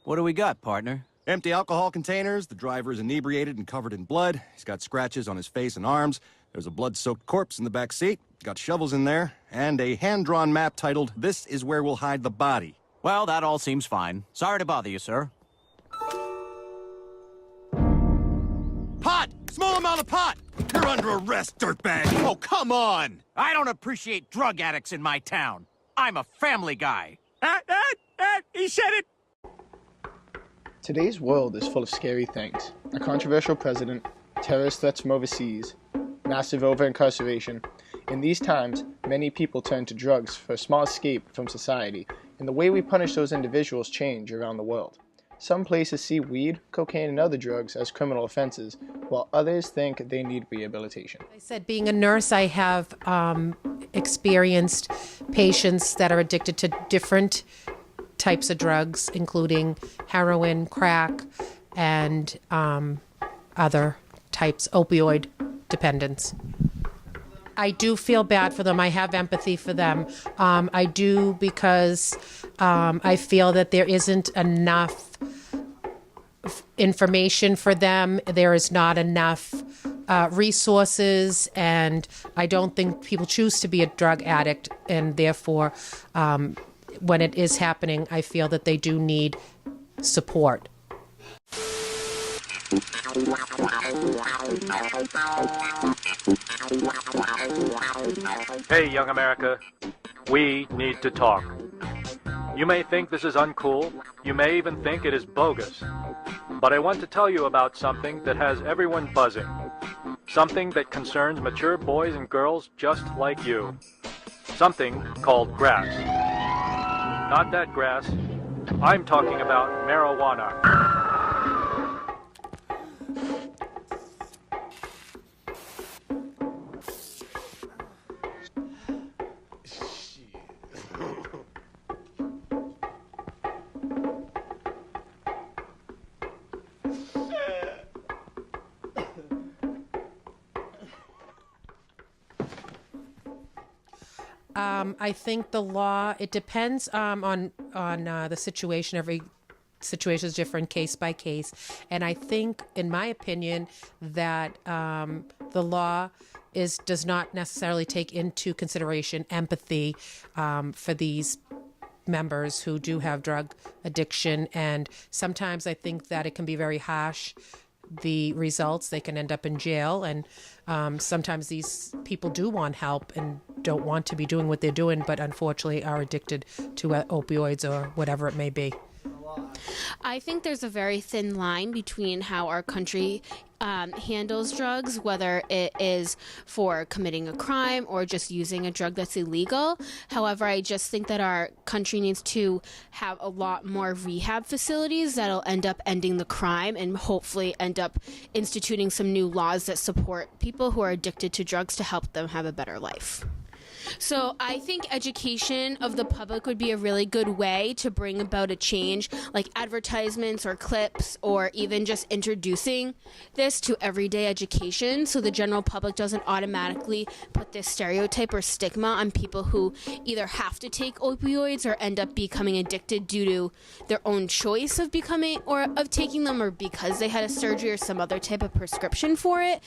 What do we got, partner? Empty alcohol containers, the driver is inebriated and covered in blood. He's got scratches on his face and arms. There's a blood-soaked corpse in the back seat. Got shovels in there, and a hand-drawn map titled, "This is where we'll hide the body." Well, that all seems fine. Sorry to bother you, sir. Pot! Small amount of pot! You're under arrest, dirtbag! Oh, come on! I don't appreciate drug addicts in my town. I'm a family guy. He said it! Today's world is full of scary things. A controversial president, terrorist threats from overseas, massive over-incarceration. In these times, many people turn to drugs for a small escape from society, and the way we punish those individuals change around the world. Some places see weed, cocaine, and other drugs as criminal offenses, while others think they need rehabilitation. I said, being a nurse, I have experienced patients that are addicted to different types of drugs, including heroin, crack, and other types, opioid dependence. I do feel bad for them. I have empathy for them. I do, because I feel that there isn't enough information for them. There is not enough resources, and I don't think people choose to be a drug addict, and therefore, when it is happening, I feel that they do need support. Hey, young America, we need to talk. You may think this is uncool, you may even think it is bogus, but I want to tell you about something that has everyone buzzing. Something that concerns mature boys and girls just like you. Something called grass. Not that grass. I'm talking about marijuana. I think the law, it depends on the situation. Every situation is different, case by case. And I think, in my opinion, that the law does not necessarily take into consideration empathy for these members who do have drug addiction. And sometimes I think that it can be very harsh. The results, they can end up in jail, and sometimes these people do want help and don't want to be doing what they're doing, but unfortunately are addicted to opioids or whatever it may be. I think there's a very thin line between how our country handles drugs, whether it is for committing a crime or just using a drug that's illegal. However, I just think that our country needs to have a lot more rehab facilities that'll end up ending the crime and hopefully end up instituting some new laws that support people who are addicted to drugs to help them have a better life. So I think education of the public would be a really good way to bring about a change, like advertisements or clips, or even just introducing this to everyday education so the general public doesn't automatically put this stereotype or stigma on people who either have to take opioids or end up becoming addicted due to their own choice of becoming or of taking them, or because they had a surgery or some other type of prescription for it.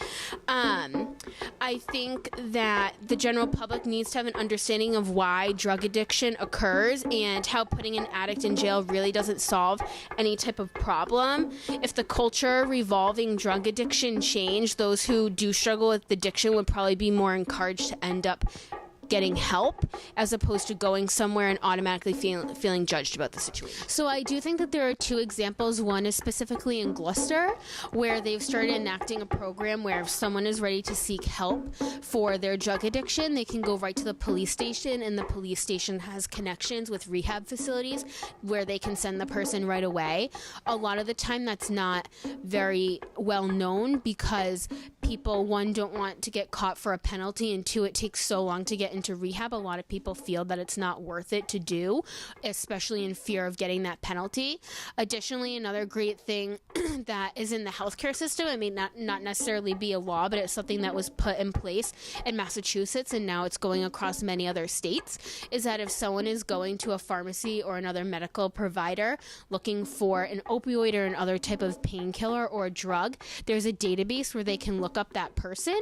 I think that the general public needs to have an understanding of why drug addiction occurs and how putting an addict in jail really doesn't solve any type of problem. If the culture revolving drug addiction changed, those who do struggle with addiction would probably be more encouraged to end up getting help as opposed to going somewhere and automatically feeling judged about the situation. So I do think that there are two examples. One is specifically in Gloucester, where they've started enacting a program where if someone is ready to seek help for their drug addiction, they can go right to the police station, and the police station has connections with rehab facilities where they can send the person right away. A lot of the time that's not very well known because people, one, don't want to get caught for a penalty, and two, it takes so long to get into rehab. A lot of people feel that it's not worth it to do, especially in fear of getting that penalty. Additionally, another great thing that is in the healthcare system, it may not necessarily be a law, but it's something that was put in place in Massachusetts, and now it's going across many other states, is that if someone is going to a pharmacy or another medical provider looking for an opioid or another type of painkiller or a drug, there's a database where they can look up that person,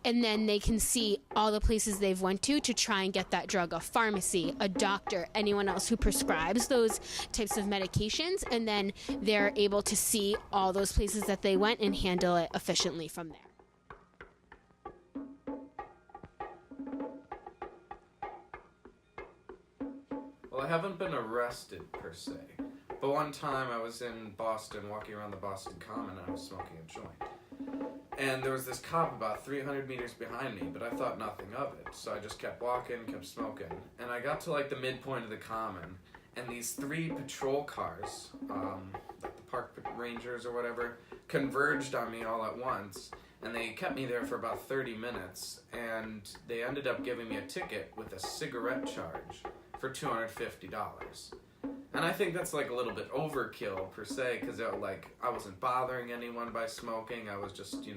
and then they can see all the places they've went to try and get that drug, a pharmacy, a doctor, anyone else who prescribes those types of medications, and then they're able to see all those places that they went and handle it efficiently from there. Well, I haven't been arrested per se, but one time I was in Boston walking around the Boston Common and I was smoking a joint. And there was this cop about 300 meters behind me, but I thought nothing of it, so I just kept walking, kept smoking. And I got to like the midpoint of the Common, and these 3 patrol cars, like the park rangers or whatever, converged on me all at once. And they kept me there for about 30 minutes, and they ended up giving me a ticket with a cigarette charge for $250. And I think that's like a little bit overkill per se, because I wasn't bothering anyone by smoking. I was just,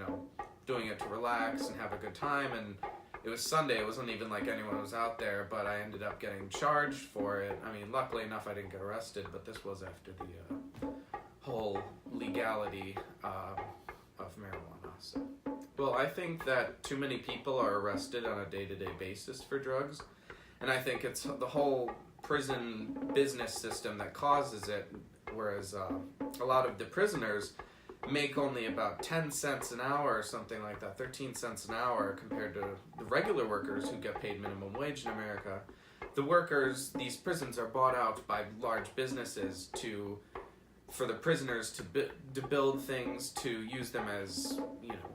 doing it to relax and have a good time. And it was Sunday. It wasn't even like anyone was out there, but I ended up getting charged for it. I mean, luckily enough, I didn't get arrested, but this was after the whole legality of marijuana. So, well, I think that too many people are arrested on a day-to-day basis for drugs. And I think it's the whole prison business system that causes it, whereas a lot of the prisoners make only about 10 cents an hour or something like that, 13 cents an hour compared to the regular workers who get paid minimum wage in America. The workers, these prisons are bought out by large businesses for the prisoners to build things, to use them as,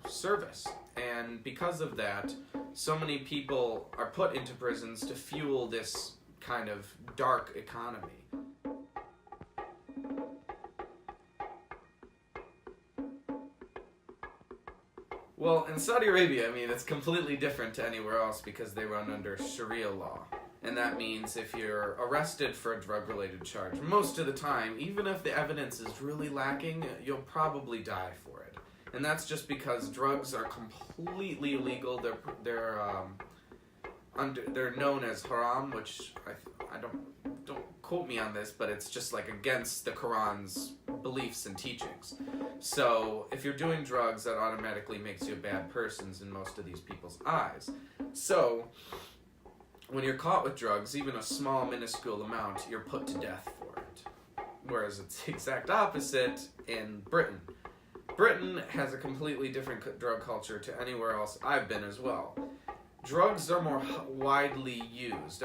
service. And because of that, so many people are put into prisons to fuel this kind of dark economy. Well, in Saudi Arabia, it's completely different to anywhere else because they run under Sharia law. And that means if you're arrested for a drug-related charge, most of the time, even if the evidence is really lacking, you'll probably die for it. And that's just because drugs are completely illegal. They're known as haram, which I don't quote me on this, but it's just like against the Quran's beliefs and teachings. So if you're doing drugs, that automatically makes you a bad person in most of these people's eyes. So when you're caught with drugs, even a small, minuscule amount, you're put to death for it. Whereas it's the exact opposite in Britain. Britain has a completely different drug culture to anywhere else I've been as well. Drugs are more widely used.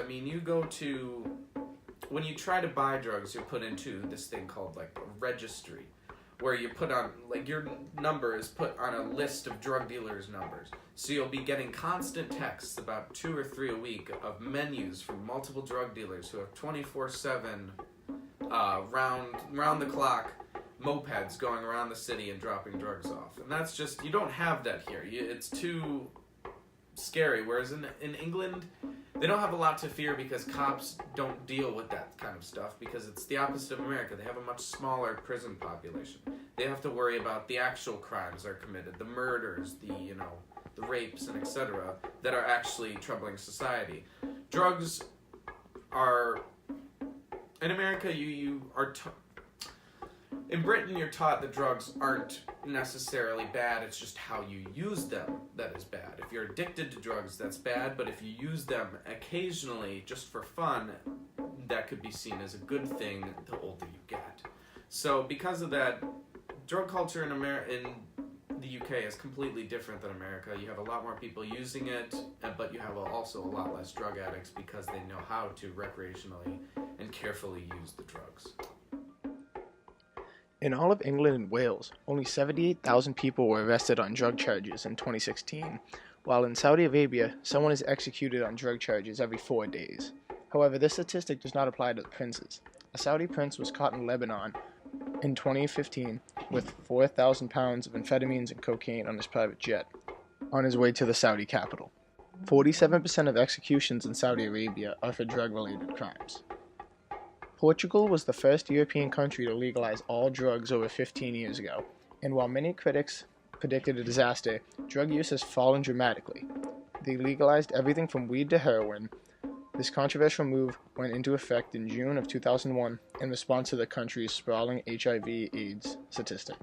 When you try to buy drugs, you're put into this thing called like a registry, where you put on, like your number is put on a list of drug dealers' numbers. So you'll be getting constant texts, about 2 or 3 a week, of menus from multiple drug dealers who have 24/7, round the clock mopeds going around the city and dropping drugs off. And that's just, you don't have that here. It's too scary. Whereas in England, they don't have a lot to fear because cops don't deal with that kind of stuff, because it's the opposite of America. They have a much smaller prison population. They have to worry about the actual crimes that are committed, the murders, the rapes and etc. that are actually troubling society. Drugs are, in America, in Britain, you're taught that drugs aren't necessarily bad, it's just how you use them that is bad. If you're addicted to drugs, that's bad, but if you use them occasionally just for fun, that could be seen as a good thing the older you get. So because of that, drug culture in the UK is completely different than America. You have a lot more people using it, but you have also a lot less drug addicts because they know how to recreationally and carefully use the drugs. In all of England and Wales, only 78,000 people were arrested on drug charges in 2016, while in Saudi Arabia, someone is executed on drug charges every 4 days. However, this statistic does not apply to the princes. A Saudi prince was caught in Lebanon in 2015 with 4,000 pounds of amphetamines and cocaine on his private jet. on his way to the Saudi capital. 47% of executions in Saudi Arabia are for drug-related crimes. Portugal was the first European country to legalize all drugs over 15 years ago, and while many critics predicted a disaster, drug use has fallen dramatically. They legalized everything from weed to heroin. This controversial move went into effect in June of 2001 in response to the country's sprawling HIV/AIDS statistic.